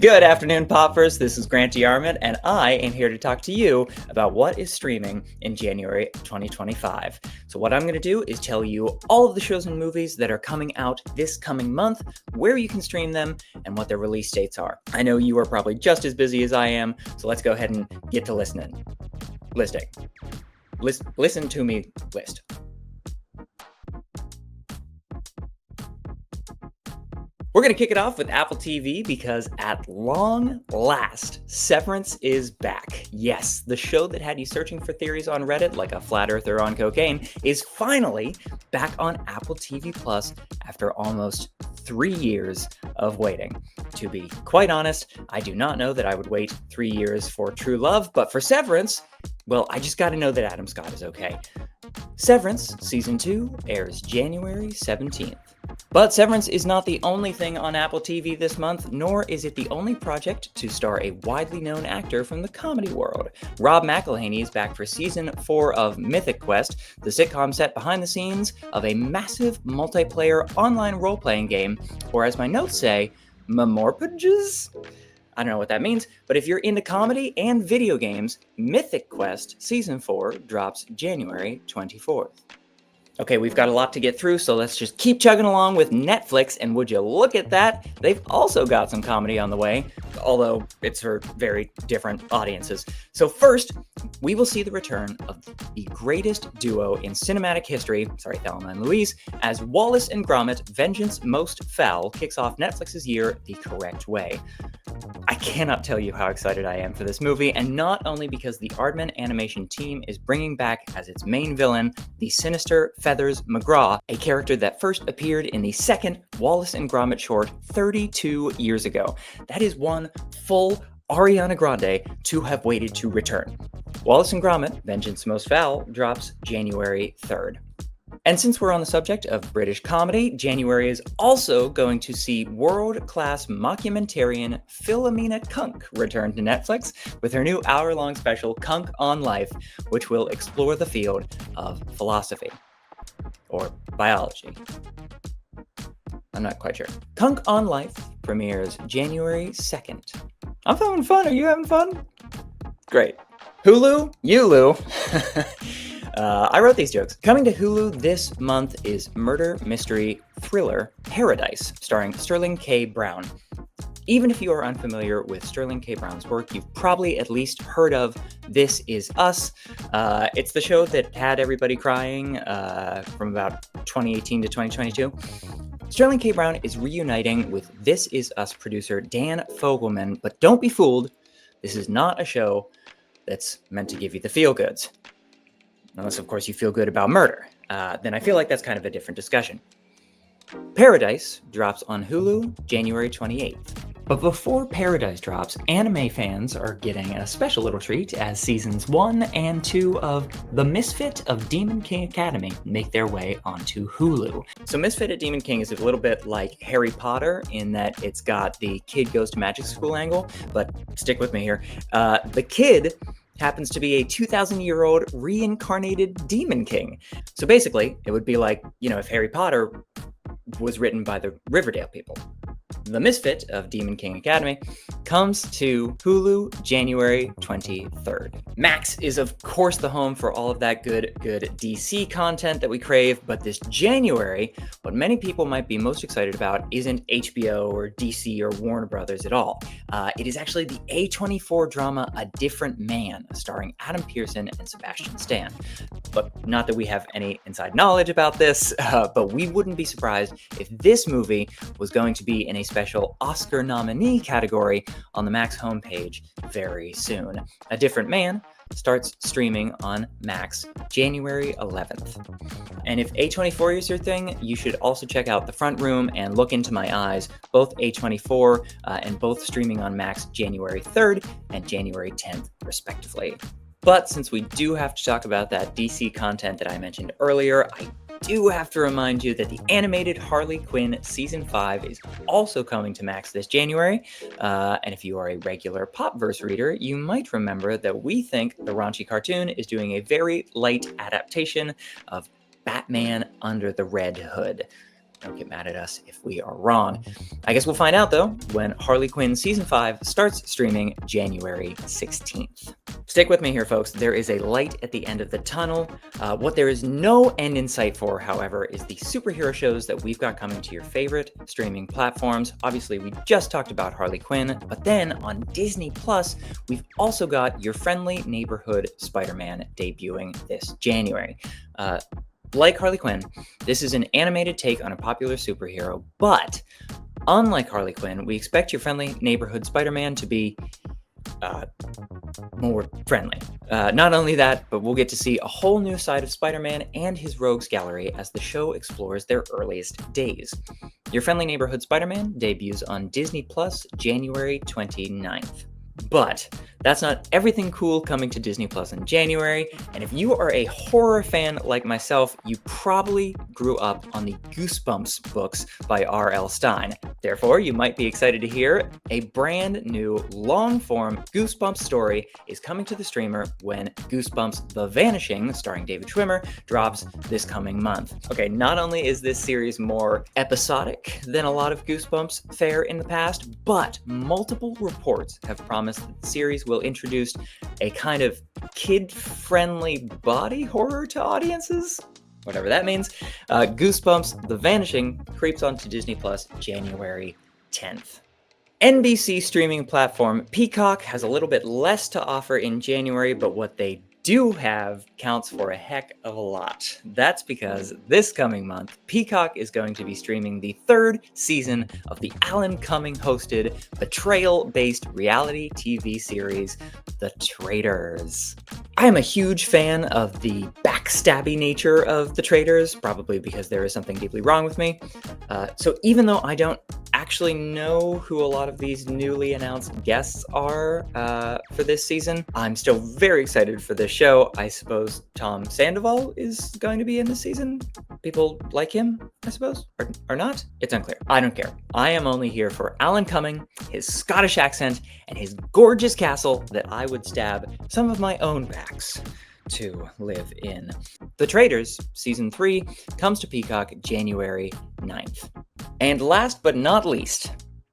Good afternoon, Popverse. This is DeArmitt, and I am here to talk to you about what is streaming in January 2025. So what I'm going to do is tell you all of the shows and movies that are coming out this coming month, where you can stream them, and what their release dates are. I know you are probably just as busy as I am, so let's go ahead and get to listening. Listen to me list. We're going to kick it off with Apple TV because at long last, Severance is back. Yes, the show that had you searching for theories on Reddit like a flat earther on cocaine is finally back on Apple TV Plus after almost 3 years of waiting. To be quite honest, I do not know that I would wait 3 years for true love, but for Severance, well, I just got to know that Adam Scott is okay. Severance Season 2 airs January 17th. But Severance is not the only thing on Apple TV this month, nor is it the only project to star a widely known actor from the comedy world. Rob McElhenney is back for Season 4 of Mythic Quest, the sitcom set behind the scenes of a massive multiplayer online role-playing game, or as my notes say, Memorpages? I don't know what that means, but if you're into comedy and video games, Mythic Quest Season 4 drops January 24th. Okay, we've got a lot to get through, so let's just keep chugging along with Netflix, and would you look at that, they've also got some comedy on the way, although it's for very different audiences. So first, we will see the return of the greatest duo in cinematic history, Thelma and Louise, as Wallace and Gromit, Vengeance Most Foul kicks off Netflix's year the correct way. I cannot tell you how excited I am for this movie, and not only because the Aardman animation team is bringing back as its main villain, the sinister Feathers McGraw, a character that first appeared in the second Wallace and Gromit short 32 years ago. That is one full Ariana Grande to have waited to return. Wallace and Gromit, Vengeance Most Foul, drops January 3rd. And since we're on the subject of British comedy, January is also going to see world-class mockumentarian Philomena Cunk return to Netflix with her new hour-long special Cunk on Life, which will explore the field of philosophy. Or biology. I'm not quite sure. Cunk on Life premieres January 2nd. I'm having fun. Are you having fun? Great. Hulu, I wrote these jokes. Coming to Hulu this month is murder mystery thriller Paradise, starring Sterling K. Brown. Even if you are unfamiliar with Sterling K. Brown's work, you've probably at least heard of This Is Us. It's the show that had everybody crying from about 2018 to 2022. Sterling K. Brown is reuniting with This Is Us producer Dan Fogelman, but don't be fooled. This is not a show that's meant to give you the feel-goods. Unless, of course, you feel good about murder. Then I feel like that's kind of a different discussion. Paradise drops on Hulu January 28th. But before Paradise drops, anime fans are getting a special little treat as seasons 1 and 2 of The Misfit of Demon King Academy make their way onto Hulu. So Misfit at Demon King is a little bit like Harry Potter in that it's got the kid goes to magic school angle, but stick with me here. The kid happens to be a 2,000-year-old reincarnated Demon King. So basically, it would be like, if Harry Potter was written by the Riverdale people. The Misfit of Demon King Academy comes to Hulu January 23rd. Max is, of course, the home for all of that good DC content that we crave, but this January, what many people might be most excited about isn't HBO or DC or Warner Brothers at all. It is actually the A24 drama A Different Man, starring Adam Pearson and Sebastian Stan. But not that we have any inside knowledge about this, but we wouldn't be surprised if this movie was going to be in a special Oscar nominee category on the Max homepage very soon. A Different Man starts streaming on Max January 11th. And if A24 is your thing, you should also check out The Front Room and Look Into My Eyes, both A24 and both streaming on Max January 3rd and January 10th, respectively. But since we do have to talk about that DC content that I mentioned earlier, I do have to remind you that the animated Harley Quinn Season 5 is also coming to Max this January. And if you are a regular Popverse reader, you might remember that we think the raunchy cartoon is doing a very light adaptation of Batman Under the Red Hood. Don't get mad at us if we are wrong. I guess we'll find out, though, when Harley Quinn Season 5 starts streaming January 16th. Stick with me here, folks. There is a light at the end of the tunnel. What there is no end in sight for, however, is the superhero shows that we've got coming to your favorite streaming platforms. Obviously, we just talked about Harley Quinn, but then on Disney Plus, we've also got your friendly neighborhood Spider-Man debuting this January. Like Harley Quinn, this is an animated take on a popular superhero, but unlike Harley Quinn, we expect your friendly neighborhood Spider-Man to be more friendly. Not only that, but we'll get to see a whole new side of Spider-Man and his rogues gallery as the show explores their earliest days. Your friendly neighborhood Spider-Man debuts on Disney Plus January 29th. But that's not everything cool coming to Disney Plus in January, and if you are a horror fan like myself, you probably grew up on the Goosebumps books by R.L. Stine. Therefore, you might be excited to hear a brand new long-form Goosebumps story is coming to the streamer when Goosebumps The Vanishing, starring David Schwimmer, drops this coming month. Okay, not only is this series more episodic than a lot of Goosebumps fare in the past, but multiple reports have promised that the series will introduce a kind of kid-friendly body horror to audiences, whatever that means. Goosebumps The Vanishing creeps onto Disney Plus January 10th. NBC streaming platform Peacock has a little bit less to offer in January, but what they do have counts for a heck of a lot. That's because this coming month, Peacock is going to be streaming the third season of the Alan Cumming hosted betrayal-based reality TV series, The Traitors. I am a huge fan of the backstabby nature of The Traitors, probably because there is something deeply wrong with me. So even though I don't actually know who a lot of these newly announced guests are for this season, I'm still very excited for this show. I suppose Tom Sandoval is going to be in this season. People like him, I suppose, or not? It's unclear. I don't care. I am only here for Alan Cumming, his Scottish accent, and his gorgeous castle that I would stab some of my own backs to live in. The Traitors Season 3 comes to Peacock January 9th. And last but not least,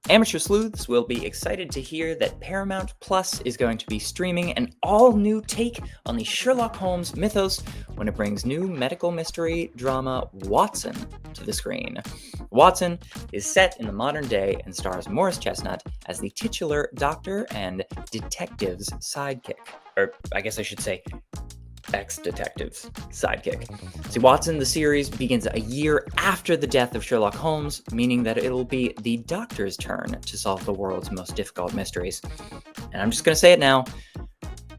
amateur sleuths will be excited to hear that Paramount Plus is going to be streaming an all-new take on the Sherlock Holmes mythos when it brings new medical mystery drama Watson to the screen. Watson is set in the modern day and stars Morris Chestnut as the titular doctor and detective's sidekick. Or I guess I should say ex-detective's sidekick. See, Watson, the series, begins a year after the death of Sherlock Holmes, meaning that it'll be the Doctor's turn to solve the world's most difficult mysteries. And I'm just going to say it now,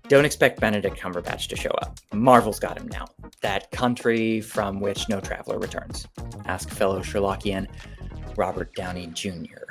don't expect Benedict Cumberbatch to show up. Marvel's got him now. That country from which no traveler returns. Ask fellow Sherlockian Robert Downey Jr.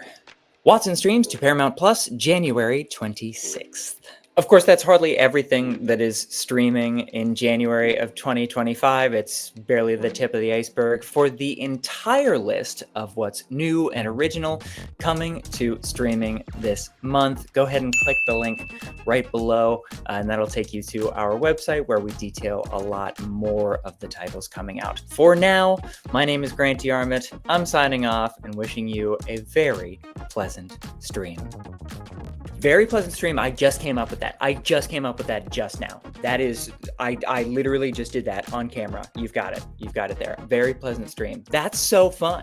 Watson streams to Paramount Plus January 26th. Of course, that's hardly everything that is streaming in January of 2025. It's barely the tip of the iceberg. For the entire list of what's new and original coming to streaming this month, go ahead and click the link right below, and that'll take you to our website where we detail a lot more of the titles coming out. For now, my name is Grant DeArmitt. I'm signing off and wishing you a very pleasant stream. Very pleasant stream. I just came up with that. I just came up with that just now. That is, I literally just did that on camera. You've got it. You've got it there. Very pleasant stream. That's so fun.